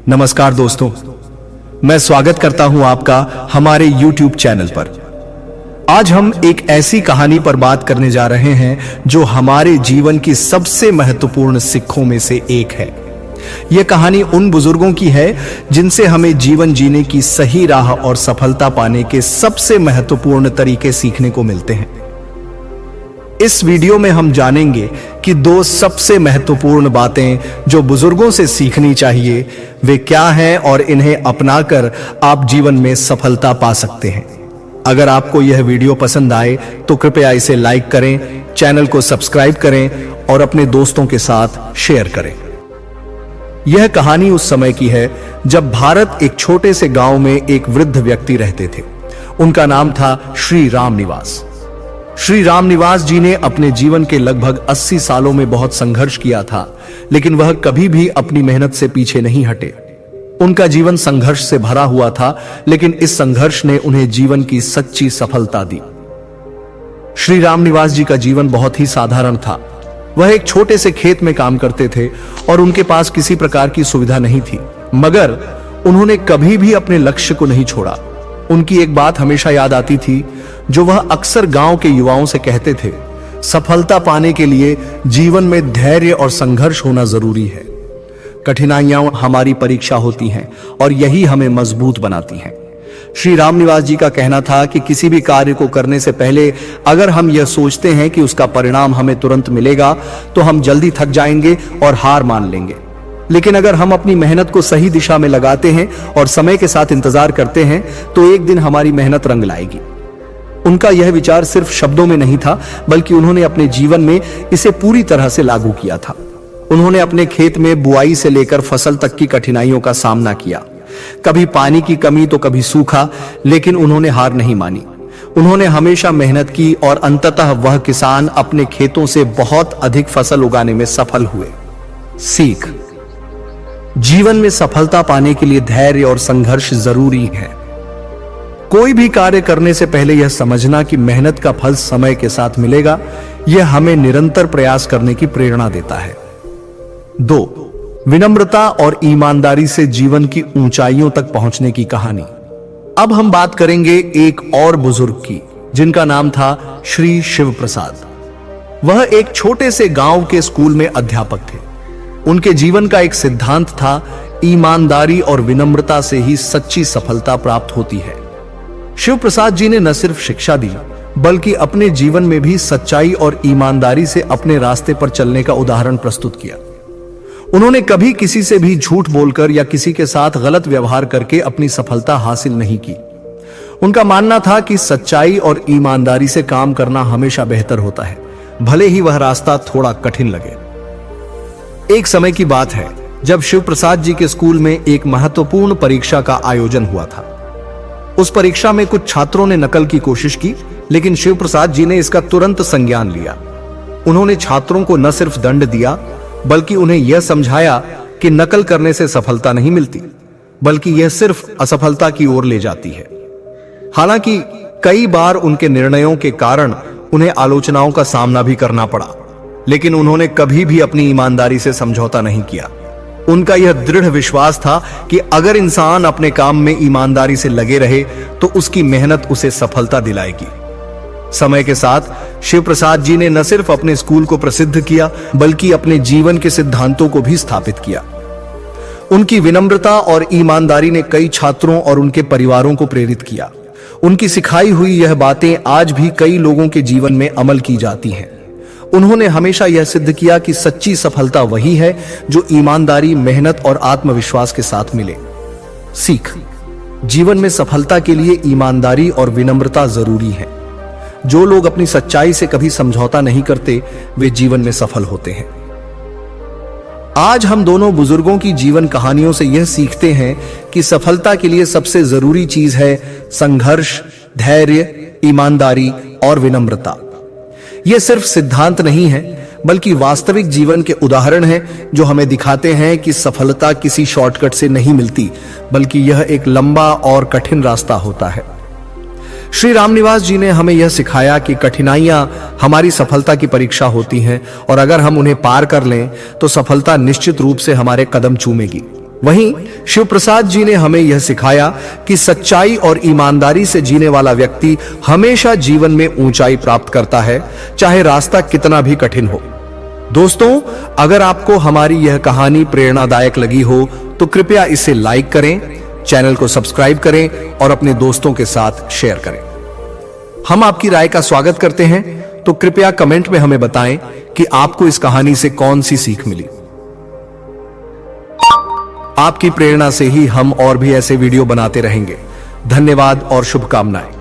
नमस्कार दोस्तों, मैं स्वागत करता हूं आपका हमारे YouTube चैनल पर। आज हम एक ऐसी कहानी पर बात करने जा रहे हैं जो हमारे जीवन की सबसे महत्वपूर्ण सिक्खों में से एक है। यह कहानी उन बुजुर्गों की है जिनसे हमें जीवन जीने की सही राह और सफलता पाने के सबसे महत्वपूर्ण तरीके सीखने को मिलते हैं। इस वीडियो में हम जानेंगे कि दो सबसे महत्वपूर्ण बातें जो बुजुर्गों से सीखनी चाहिए वे क्या हैं और इन्हें अपनाकर आप जीवन में सफलता पा सकते हैं। अगर आपको यह वीडियो पसंद आए तो कृपया इसे लाइक करें, चैनल को सब्सक्राइब करें और अपने दोस्तों के साथ शेयर करें। यह कहानी उस समय की है जब भारत एक छोटे से गांव में एक वृद्ध व्यक्ति रहते थे। उनका नाम था श्री राम निवास। श्री राम निवास जी ने अपने जीवन के लगभग 80 सालों में बहुत संघर्ष किया था, लेकिन वह कभी भी अपनी मेहनत से पीछे नहीं हटे। उनका जीवन संघर्ष से भरा हुआ था, लेकिन इस संघर्ष ने उन्हें जीवन की सच्ची सफलता दी। श्री राम निवास जी का जीवन बहुत ही साधारण था। वह एक छोटे से खेत में काम करते थे और उनके पास किसी प्रकार की सुविधा नहीं थी, मगर उन्होंने कभी भी अपने लक्ष्य को नहीं छोड़ा। उनकी एक बात हमेशा याद आती थी जो वह अक्सर गांव के युवाओं से कहते थे, सफलता पाने के लिए जीवन में धैर्य और संघर्ष होना जरूरी है। कठिनाइयां हमारी परीक्षा होती हैं और यही हमें मजबूत बनाती हैं। श्री राम निवास जी का कहना था कि किसी भी कार्य को करने से पहले अगर हम यह सोचते हैं कि उसका परिणाम हमें तुरंत मिलेगा तो हम जल्दी थक जाएंगे और हार मान लेंगे। लेकिन अगर हम अपनी मेहनत को सही दिशा में लगाते हैं और समय के साथ इंतजार करते हैं तो एक दिन हमारी मेहनत रंग लाएगी। उनका यह विचार सिर्फ शब्दों में नहीं था, बल्कि उन्होंने अपने जीवन में इसे पूरी तरह से लागू किया था। उन्होंने अपने खेत में बुआई से लेकर फसल तक की कठिनाइयों का सामना किया। कभी पानी की कमी तो कभी सूखा, लेकिन उन्होंने हार नहीं मानी। उन्होंने हमेशा मेहनत की और अंततः वह किसान अपने खेतों से बहुत अधिक फसल उगाने में सफल हुए। सीख: जीवन में सफलता पाने के लिए धैर्य और संघर्ष जरूरी है। कोई भी कार्य करने से पहले यह समझना कि मेहनत का फल समय के साथ मिलेगा, यह हमें निरंतर प्रयास करने की प्रेरणा देता है। 2. विनम्रता और ईमानदारी से जीवन की ऊंचाइयों तक पहुंचने की कहानी। अब हम बात करेंगे एक और बुजुर्ग की, जिनका नाम था श्री शिव प्रसाद। वह एक छोटे से गांव के स्कूल में अध्यापक थे। उनके जीवन का एक सिद्धांत था, ईमानदारी और विनम्रता से ही सच्ची सफलता प्राप्त होती है। शिव प्रसाद जी ने न सिर्फ शिक्षा दी, बल्कि अपने जीवन में भी सच्चाई और ईमानदारी से अपने रास्ते पर चलने का उदाहरण प्रस्तुत किया। उन्होंने कभी किसी से भी झूठ बोलकर या किसी के साथ गलत व्यवहार करके अपनी सफलता हासिल नहीं की। उनका मानना था कि सच्चाई और ईमानदारी से काम करना हमेशा बेहतर होता है, भले ही वह रास्ता थोड़ा कठिन लगे। एक समय की बात है जब शिव प्रसाद जी के स्कूल में एक महत्वपूर्ण परीक्षा का आयोजन हुआ था। उस परीक्षा में कुछ छात्रों ने नकल की कोशिश की, लेकिन शिव प्रसाद जी ने इसका तुरंत संज्ञान लिया। उन्होंने छात्रों को न सिर्फ दंड दिया, बल्कि उन्हें यह समझाया कि नकल करने से सफलता नहीं मिलती, बल्कि यह सिर्फ असफलता की ओर ले जाती है। हालांकि कई बार उनके निर्णयों के कारण उन्हें आलोचनाओं का सामना भी करना पड़ा, लेकिन उन्होंने कभी भी अपनी ईमानदारी से समझौता नहीं किया। उनका यह दृढ़ विश्वास था कि अगर इंसान अपने काम में ईमानदारी से लगे रहे तो उसकी मेहनत उसे सफलता दिलाएगी। समय के साथ शिव प्रसाद जी ने न सिर्फ अपने स्कूल को प्रसिद्ध किया, बल्कि अपने जीवन के सिद्धांतों को भी स्थापित किया। उनकी विनम्रता और ईमानदारी ने कई छात्रों और उनके परिवारों को प्रेरित किया। उनकी सिखाई हुई यह बातें आज भी कई लोगों के जीवन में अमल की जाती हैं। उन्होंने हमेशा यह सिद्ध किया कि सच्ची सफलता वही है जो ईमानदारी, मेहनत और आत्मविश्वास के साथ मिले। सीख: जीवन में सफलता के लिए ईमानदारी और विनम्रता जरूरी है। जो लोग अपनी सच्चाई से कभी समझौता नहीं करते, वे जीवन में सफल होते हैं। आज हम दोनों बुजुर्गों की जीवन कहानियों से यह सीखते हैं कि सफलता के लिए सबसे जरूरी चीज है संघर्ष, धैर्य, ईमानदारी और विनम्रता। यह सिर्फ सिद्धांत नहीं है, बल्कि वास्तविक जीवन के उदाहरण हैं जो हमें दिखाते हैं कि सफलता किसी शॉर्टकट से नहीं मिलती, बल्कि यह एक लंबा और कठिन रास्ता होता है। श्री राम निवास जी ने हमें यह सिखाया कि कठिनाइयां हमारी सफलता की परीक्षा होती हैं और अगर हम उन्हें पार कर लें तो सफलता निश्चित रूप से हमारे कदम चूमेगी। वहीं शिव प्रसाद जी ने हमें यह सिखाया कि सच्चाई और ईमानदारी से जीने वाला व्यक्ति हमेशा जीवन में ऊंचाई प्राप्त करता है, चाहे रास्ता कितना भी कठिन हो। दोस्तों, अगर आपको हमारी यह कहानी प्रेरणादायक लगी हो तो कृपया इसे लाइक करें, चैनल को सब्सक्राइब करें और अपने दोस्तों के साथ शेयर करें। हम आपकी राय का स्वागत करते हैं, तो कृपया कमेंट में हमें बताएं कि आपको इस कहानी से कौन सी सीख मिली। आपकी प्रेरणा से ही हम और भी ऐसे वीडियो बनाते रहेंगे। धन्यवाद और शुभकामनाएं।